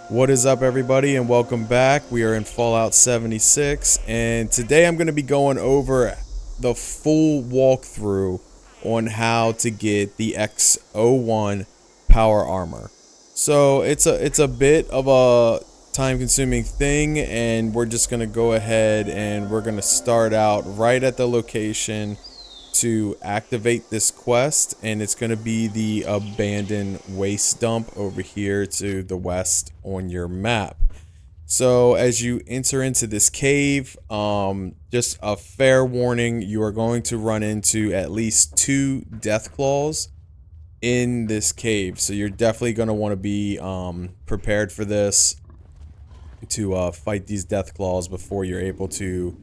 What is up, everybody, and welcome back. We are in Fallout 76, and today I'm going to be going over the full walkthrough on how to get the X-01 power armor. So it's a bit of a time-consuming thing, and we're just going to go ahead and we're going to start out right at the location to activate this quest, and it's going to be the abandoned waste dump over here to the west on your map. So as you enter into this cave, just a fair warning, you are going to run into at least 2 death claws in this cave, so you're definitely going to want to be prepared for this, to fight these death claws before you're able to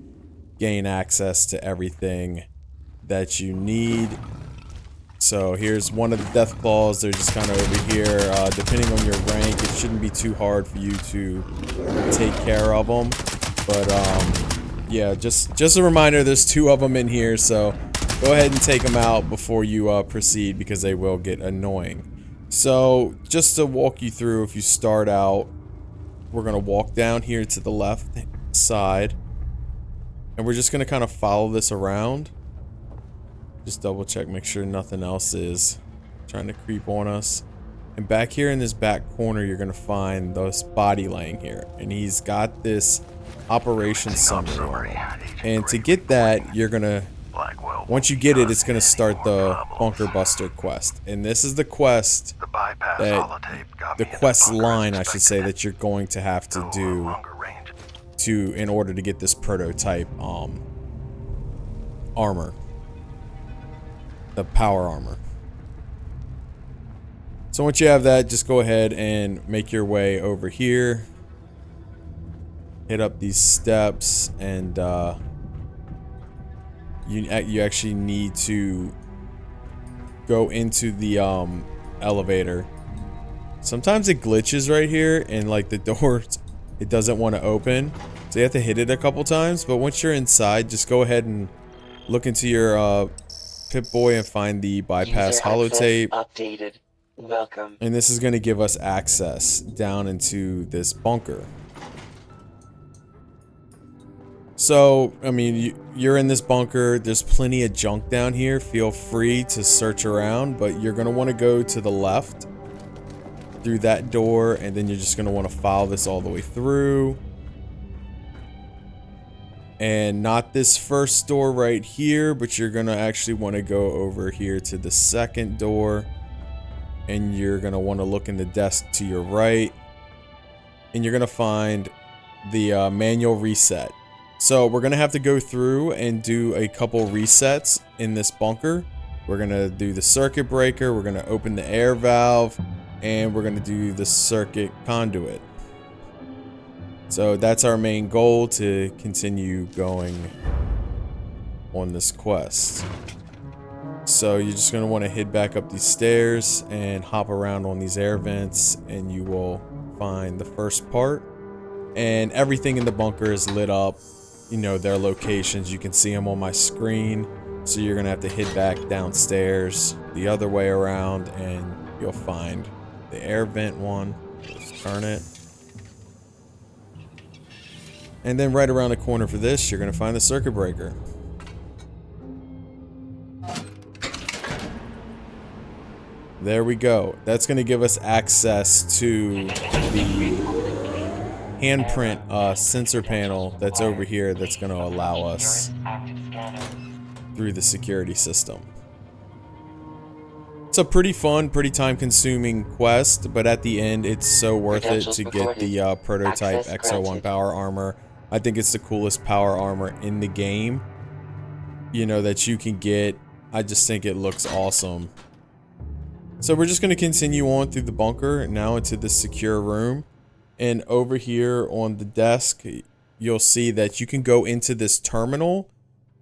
gain access to everything that you need. So here's one of the death claws. They're just kind of over here. Depending on your rank, it shouldn't be too hard for you to take care of them. But yeah, just a reminder, there's 2 of them in here, so go ahead and take them out before you proceed, because they will get annoying. So just to walk you through, if you start out, we're gonna walk down here to the left side, and we're just gonna kind of follow this around. Just double check, make sure nothing else is trying to creep on us. And back here in this back corner, you're gonna find this body laying here, and he's got this operation summary on him. And to get that, you're gonna, once you get it, it's gonna start the bunker buster quest. And this is the quest that, the quest line, I should say, that you're going to have to do in order to get this prototype armor. The power armor. So once you have that, just go ahead and make your way over here. Hit up these steps, and you actually need to go into the elevator. Sometimes it glitches right here, and like the door, it doesn't want to open, so you have to hit it a couple times. But once you're inside, just go ahead and look into your Pip-Boy and find the bypass holotape. Updated. Welcome. And this is going to give us access down into this bunker. So, I mean, you're in this bunker. There's plenty of junk down here. Feel free to search around, but you're going to want to go to the left through that door, and then you're just going to want to follow this all the way through. And not this first door right here, but you're gonna actually want to go over here to the second door, and you're gonna want to look in the desk to your right, and you're gonna find the manual reset. So we're gonna have to go through and do a couple resets in this bunker. We're gonna do the circuit breaker, we're gonna open the air valve, and we're gonna do the circuit conduit. So that's our main goal, to continue going on this quest. So you're just going to want to head back up these stairs and hop around on these air vents, and you will find the first part. And everything in the bunker is lit up, you know, their locations. You can see them on my screen. So you're going to have to head back downstairs the other way around, and you'll find the air vent one. Just turn it. And then right around the corner for this, you're going to find the circuit breaker. There we go. That's going to give us access to the handprint sensor panel that's over here, that's going to allow us through the security system. It's a pretty fun, pretty time-consuming quest, but at the end, it's so worth it to get the prototype X-01 power armor. I think it's the coolest power armor in the game, you know, that you can get. I just think it looks awesome. So we're just going to continue on through the bunker, now into the secure room. And over here on the desk, you'll see that you can go into this terminal,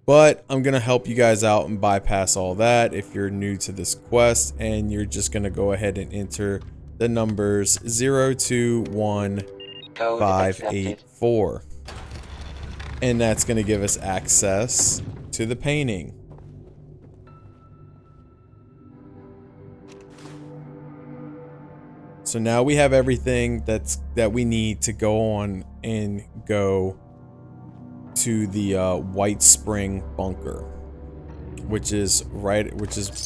but I'm going to help you guys out and bypass all that if you're new to this quest, and you're just going to go ahead and enter the numbers 021584. And that's going to give us access to the painting. So now we have everything that we need to go on and go to the White Spring bunker, which is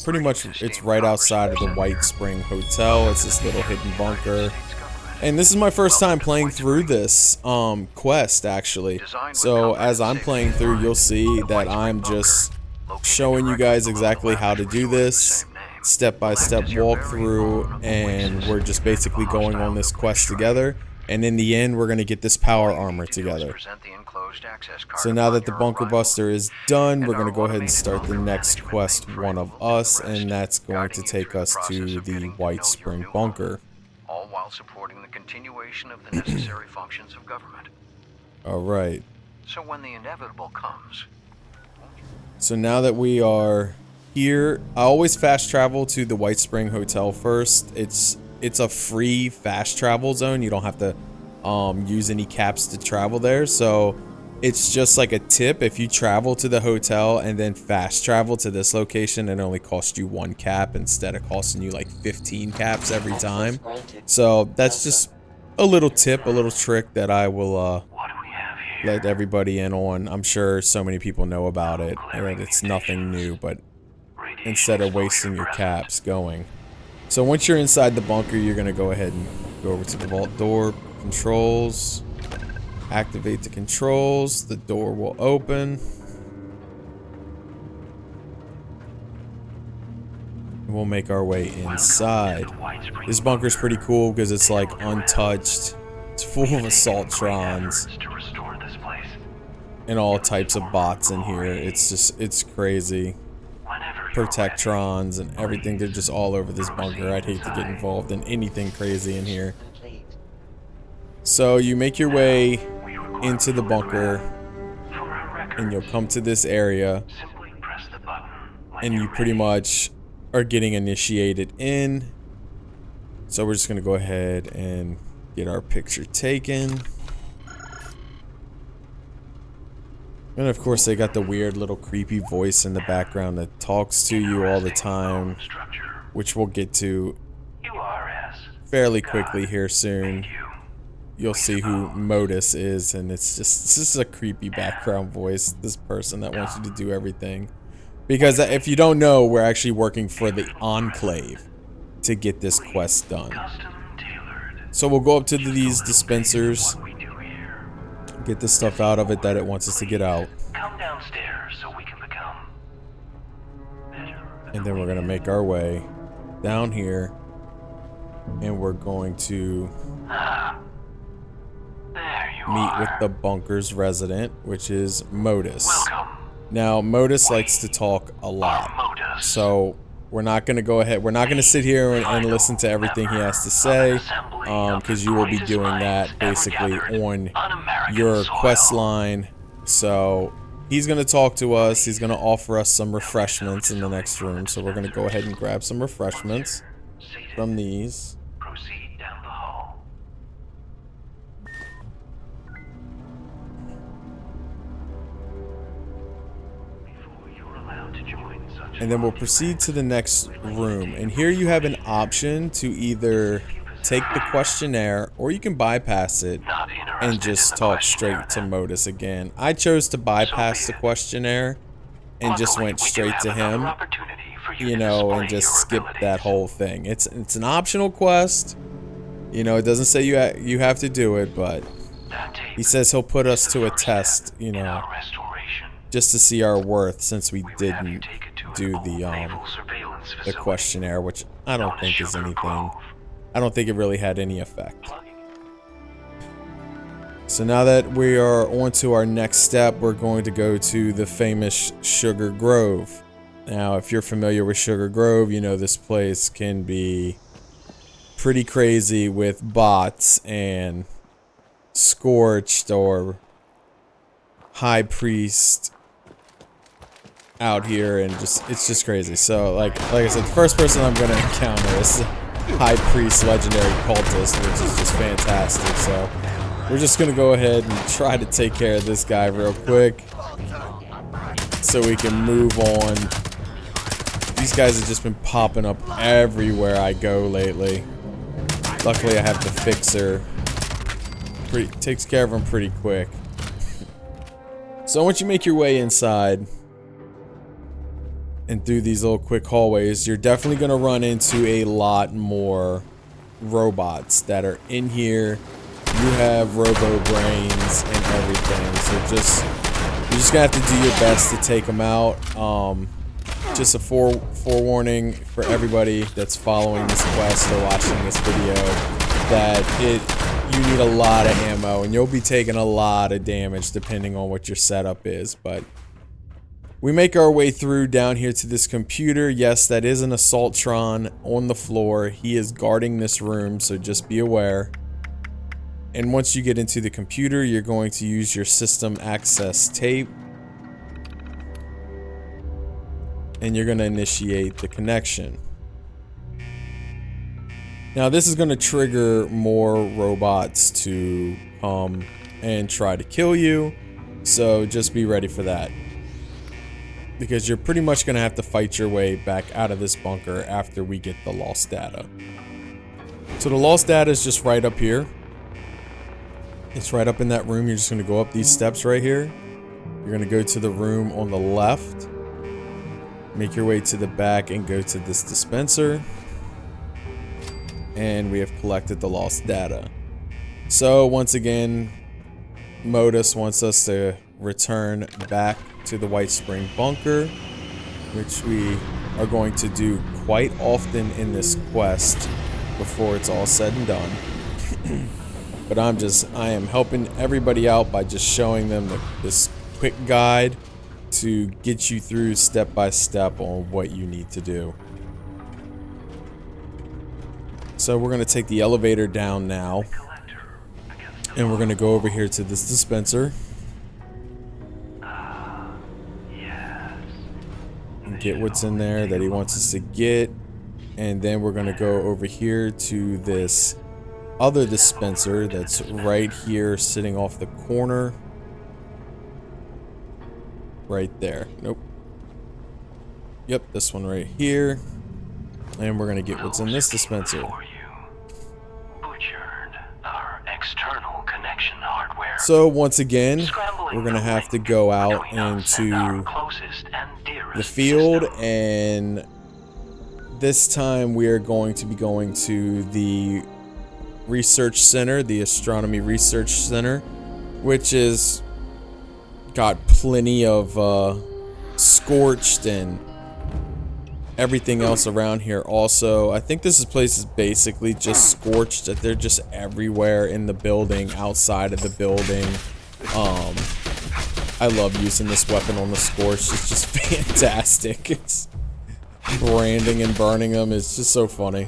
pretty much, it's right outside of the White Spring Hotel. It's this little hidden bunker. And this is my first time playing through this quest, actually. So as I'm playing through, you'll see that I'm just showing you guys exactly how to do this, step-by-step walkthrough, and we're just basically going on this quest together. And in the end, we're going to get this power armor together. So now that the bunker buster is done, we're going to go ahead and start the next quest, One of Us, and that's going to take us to the White Spring bunker. All while supporting the continuation of the necessary functions of government. Alright. So when the inevitable comes... So now that we are here, I always fast travel to the White Spring Hotel first. It's a free fast travel zone. You don't have to use any caps to travel there. So it's just like a tip. If you travel to the hotel and then fast travel to this location, it only costs you 1 cap instead of costing you like 15 caps every time. So that's just a little tip, a little trick that I will let everybody in on. I'm sure so many people know about it, and it's nothing new, but instead of wasting your caps going. So once you're inside the bunker, you're going to go ahead and go over to the vault door, controls, activate the controls, the door will open. We'll make our way inside. This bunker's pretty cool because it's like untouched. It's full of assaultrons and all types of bots in here. It's crazy. Protectrons and everything, they're just all over this bunker. I'd hate to get involved in anything crazy in here. So you make your way into the bunker and you'll come to this area and you pretty much are getting initiated in. So we're just gonna go ahead and get our picture taken. And of course they got the weird little creepy voice in the background that talks to you all the time, which we'll get to fairly quickly here soon. You'll see who Modus is, and it's just a creepy background voice, this person that wants you to do everything. Because if you don't know, we're actually working for the Enclave to get this quest done. So we'll go up to these dispensers, get the stuff out of it that it wants us to get out. Come downstairs so we can become better. And then we're going to make our way down here, and we're going to meet with the bunker's resident, which is Modus. Now, Modus likes to talk a lot, so we're not going to go ahead, we're not going to sit here and listen to everything he has to say, because you will be doing that basically on your quest line. So he's going to talk to us, he's going to offer us some refreshments in the next room, so we're going to go ahead and grab some refreshments from these. And then we'll proceed to the next room. And here you have an option to either take the questionnaire or you can bypass it and just talk straight to Modus again. I chose to bypass the questionnaire and just went straight to him, you know, and just skip that whole thing. It's an optional quest. You know, it doesn't say you have to do it, but he says he'll put us to a test, you know, just to see our worth, since we didn't do the questionnaire, which I don't think is anything. I don't think it really had any effect. So now that we are on to our next step, we're going to go to the famous Sugar Grove. Now, if you're familiar with Sugar Grove, you know this place can be pretty crazy with bots and Scorched or High Priest out here, and it's just crazy. So like I said, the first person I'm gonna encounter is High Priest Legendary Cultist, which is just fantastic. So we're just gonna go ahead and try to take care of this guy real quick so we can move on. These guys have just been popping up everywhere I go lately. Luckily, I have the fixer. Takes care of them pretty quick. So once you make your way inside and through these little quick hallways, you're definitely going to run into a lot more robots that are in here. You have robo brains and everything, so you're just gonna have to do your best to take them out. Just a forewarning for everybody that's following this quest or watching this video that you need a lot of ammo and you'll be taking a lot of damage depending on what your setup is. But we make our way through down here to this computer. Yes, that is an Assaultron on the floor. He is guarding this room, so just be aware. And once you get into the computer, you're going to use your system access tape. And you're going to initiate the connection. Now this is going to trigger more robots to come and try to kill you. So just be ready for that. Because you're pretty much going to have to fight your way back out of this bunker after we get the lost data. So the lost data is just right up here. It's right up in that room. You're just going to go up these steps right here. You're going to go to the room on the left. Make your way to the back and go to this dispenser. And we have collected the lost data. So once again, Modus wants us to return back to the White Spring bunker, which we are going to do quite often in this quest before it's all said and done. But I am helping everybody out by just showing them this quick guide to get you through step by step on what you need to do. So we're going to take the elevator down now, and we're going to go over here to this dispenser and get what's in there that he wants us to get. And then we're going to go over here to this other dispenser that's right here sitting off the corner. Right there. Nope. Yep, this one right here. And we're going to get what's in this dispenser. So once again, we're going to have to go out into the field, and this time we are going to be going to the research center, the Astronomy Research Center, which is got plenty of scorched and everything else around here. Also, I think this place is basically just scorched. That they're just everywhere in the building, outside of the building. I love using this weapon on the scorched. It's just fantastic. It's branding and burning them is just so funny,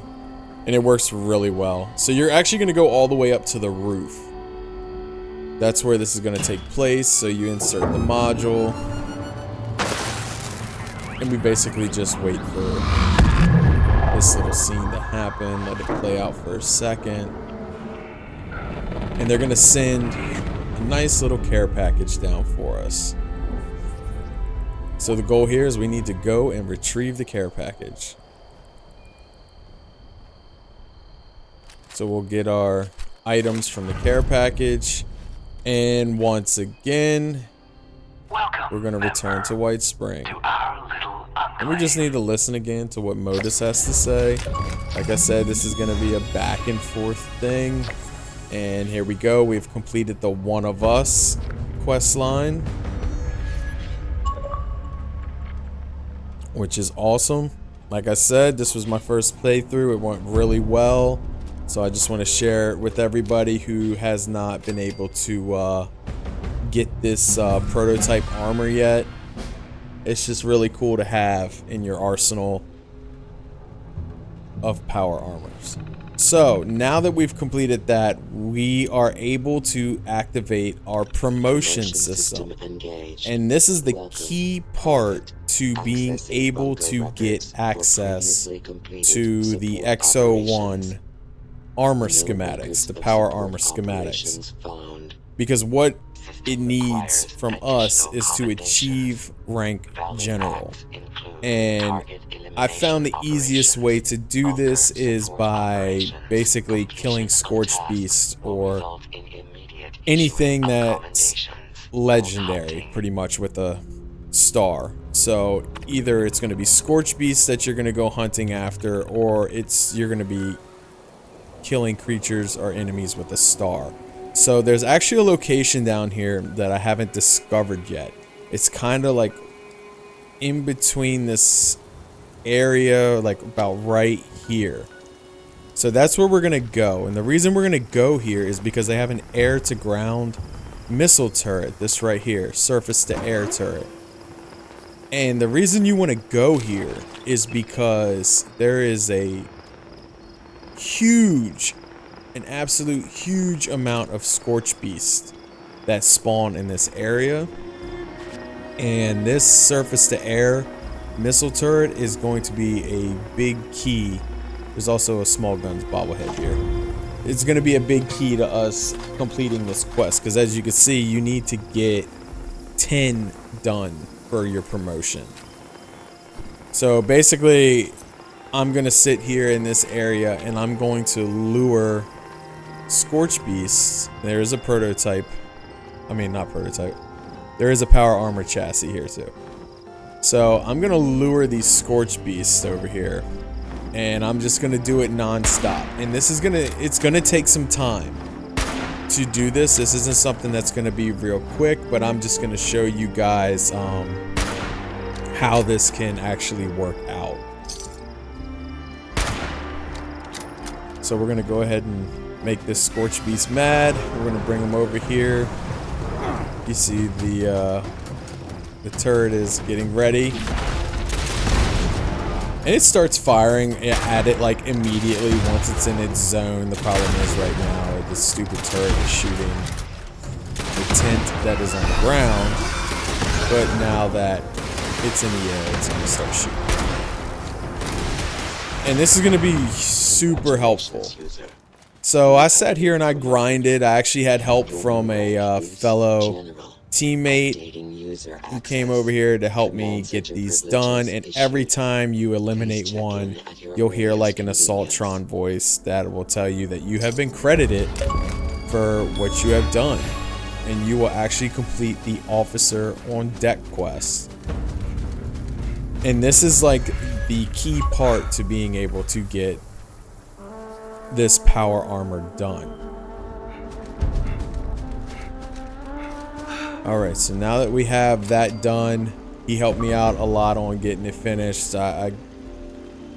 and it works really well. So you're actually going to go all the way up to the roof. That's where this is going to take place. So you insert the module. And we basically just wait for this little scene to happen. Let it play out for a second. And they're going to send a nice little care package down for us. So the goal here is we need to go and retrieve the care package. So we'll get our items from the care package. And once again, we're going to return to White Spring. And we just need to listen again to what Modus has to say. Like I said, this is going to be a back and forth thing. And here we go. We've completed the One of Us quest line, which is awesome. Like I said, this was my first playthrough. It went really well. So I just want to share it with everybody who has not been able to get this prototype armor yet. It's just really cool to have in your arsenal of power armors. So now that we've completed that, we are able to activate our promotion system. And this is the key part to being able to get access to the X-01 armor schematics, the power armor schematics. Because what it needs from us is to achieve rank general. And I found the easiest way to do this is by basically killing Scorched Beasts or anything that's legendary, pretty much with a star. So either it's going to be Scorched Beasts that you're going to go hunting after, or you're going to be killing creatures or enemies with a star. So there's actually a location down here that I haven't discovered yet. It's kind of like in between this area, like about right here. So that's where we're gonna go, and the reason we're gonna go here is because they have an air-to-ground missile turret, this right here, surface-to-air turret. And the reason you want to go here is because there is an absolute huge amount of Scorched Beasts that spawn in this area. And this surface-to-air missile turret is going to be a big key. There's also a small guns bobblehead here. It's going to be a big key to us completing this quest, because as you can see, you need to get 10 done for your promotion. So basically, I'm going to sit here in this area and I'm going to lure Scorched Beasts. There is a prototype. I mean, not prototype. There is a power armor chassis here too. So I'm going to lure these Scorched Beasts over here. And I'm just going to do it non-stop. And this is it's going to take some time to do this. This isn't something that's going to be real quick, but I'm just going to show you guys how this can actually work out. So we're going to go ahead and make this Scorched Beast mad. We're going to bring him over here. You see the turret is getting ready. And it starts firing at it like immediately once it's in its zone. The problem is right now the stupid turret is shooting the tent that is on the ground. But now that it's in the air, it's going to start shooting. And this is going to be super helpful. So I sat here and I grinded. I actually had help from a fellow teammate who came over here to help me get these done. And every time you eliminate one, you'll hear like an Assaultron voice that will tell you that you have been credited for what you have done. And you will actually complete the Officer on Deck quest. And this is like the key part to being able to get this power armor done. Alright, so now that we have that done, he helped me out a lot on getting it finished. I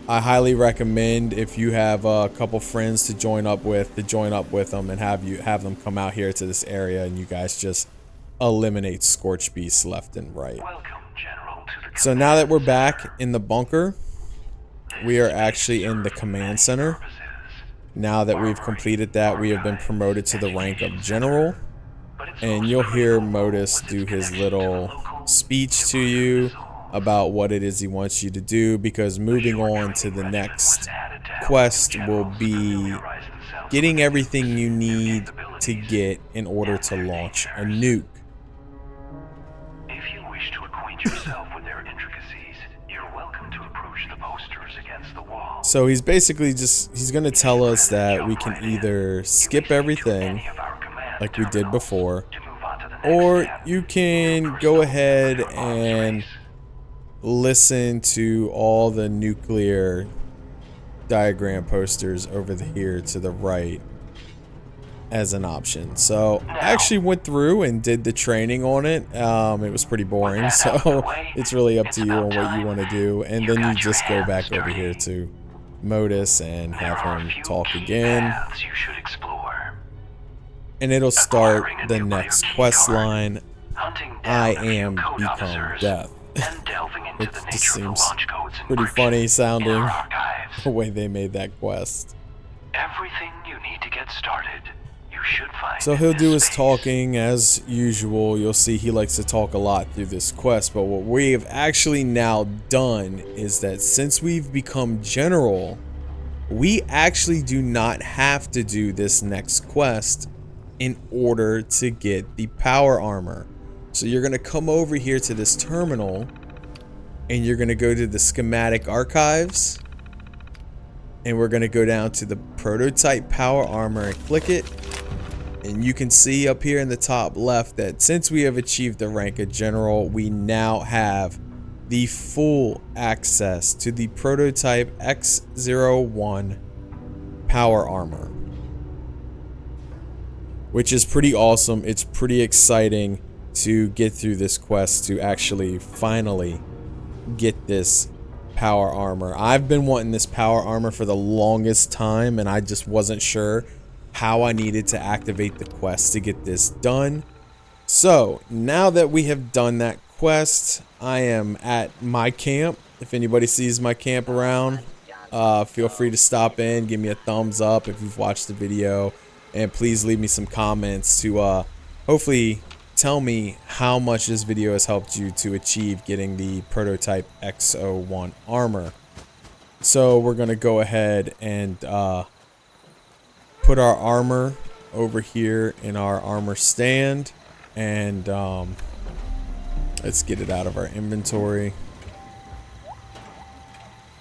highly recommend, if you have a couple friends to join up with them and have them come out here to this area and you guys just eliminate Scorched Beasts left and right. So now that we're back in the bunker, we are actually in the command center. Now that we've completed that, we have been promoted to the rank of General. And you'll hear Modus do his little speech to you about what it is he wants you to do, because moving on to the next quest will be getting everything you need to get in order to launch a nuke. If you wish to acquaint yourself with their intricacies, you're welcome to approach the posters against the wall. So he's basically he's going to tell us that we can either skip everything like we did before, or you can go ahead and listen to all the nuclear diagram posters over here to the right as an option. So I actually went through and did the training on it. It was pretty boring, so it's really up to you on what you want to do. And then you just go back over here to Modus and have him talk again. And it'll start the next quest line, I am become death. It just seems pretty funny sounding, the way they made that quest. Everything you need to get started, you should find. So he'll do his talking as usual. You'll see he likes to talk a lot through this quest, but what we have actually now done is that since we've become General, we actually do not have to do this next quest in order to get the power armor. So you're going to come over here to this terminal and you're going to go to the schematic archives, and we're going to go down to the prototype power armor and click it. And you can see up here in the top left that since we have achieved the rank of general, we now have the full access to the prototype X-01 power armor, which is pretty awesome. It's pretty exciting to get through this quest to actually finally get this power armor. I've been wanting this power armor for the longest time, and I just wasn't sure how I needed to activate the quest to get this done. So now that we have done that quest, I am at my camp. If anybody sees my camp around, feel free to stop in, give me a thumbs up if you've watched the video, and please leave me some comments to hopefully tell me how much this video has helped you to achieve getting the prototype X-01 armor. So we're gonna go ahead and put our armor over here in our armor stand, and let's get it out of our inventory.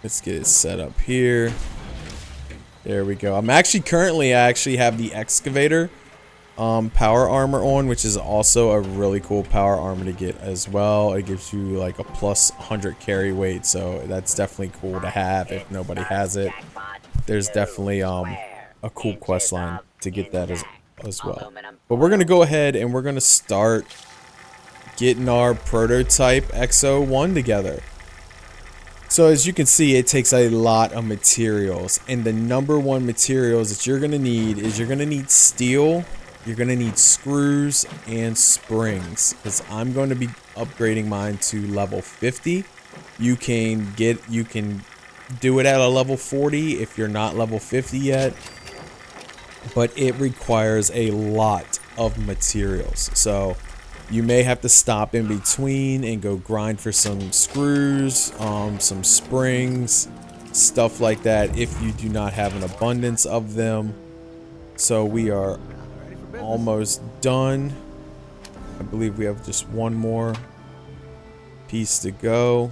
Let's get it set up here. There we go. I actually have the excavator power armor on, which is also a really cool power armor to get as well. It gives you like a plus 100 carry weight, so that's definitely cool to have if nobody has it. There's definitely a cool quest line to get that as well. But we're gonna go ahead and we're gonna start getting our prototype X-01 together. So as you can see, it takes a lot of materials, and the number one materials that you're gonna need is you're gonna need steel, you're gonna need screws and springs, because I'm going to be upgrading mine to level 50. You can do it at a level 40 if you're not level 50 yet, but it requires a lot of materials. So you may have to stop in between and go grind for some screws, some springs, stuff like that if you do not have an abundance of them. So we are almost done. I believe we have just one more piece to go.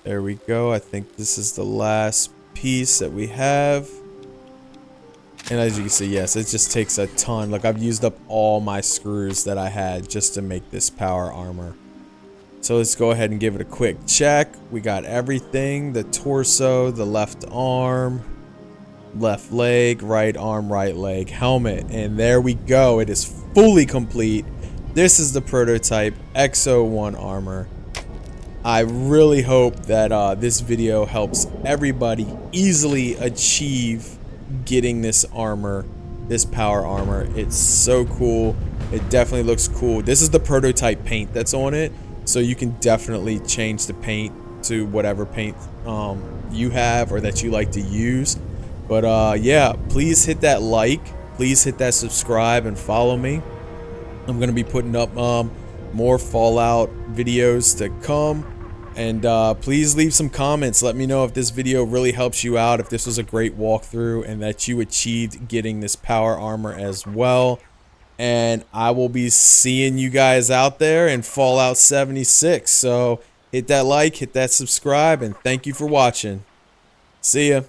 There we go. I think this is the last piece that we have. And as you can see, yes, it just takes a ton. Like, I've used up all my screws that I had just to make this power armor. So let's go ahead and give it a quick check. We got everything: the torso, the left arm, left leg, right arm, right leg, helmet, and there we go. It is fully complete. This is the prototype X-01 armor. I really hope that this video helps everybody easily achieve getting this armor, this power armor. It's so cool. It definitely looks cool. This is the prototype paint that's on it, so you can definitely change the paint to whatever paint you have or that you like to use. But yeah, please hit that like, please hit that subscribe, and follow me. I'm gonna be putting up more Fallout videos to come. And please leave some comments. Let me know if this video really helps you out, if this was a great walkthrough, and that you achieved getting this power armor as well. And I will be seeing you guys out there in Fallout 76. So hit that like, hit that subscribe, and thank you for watching. See ya.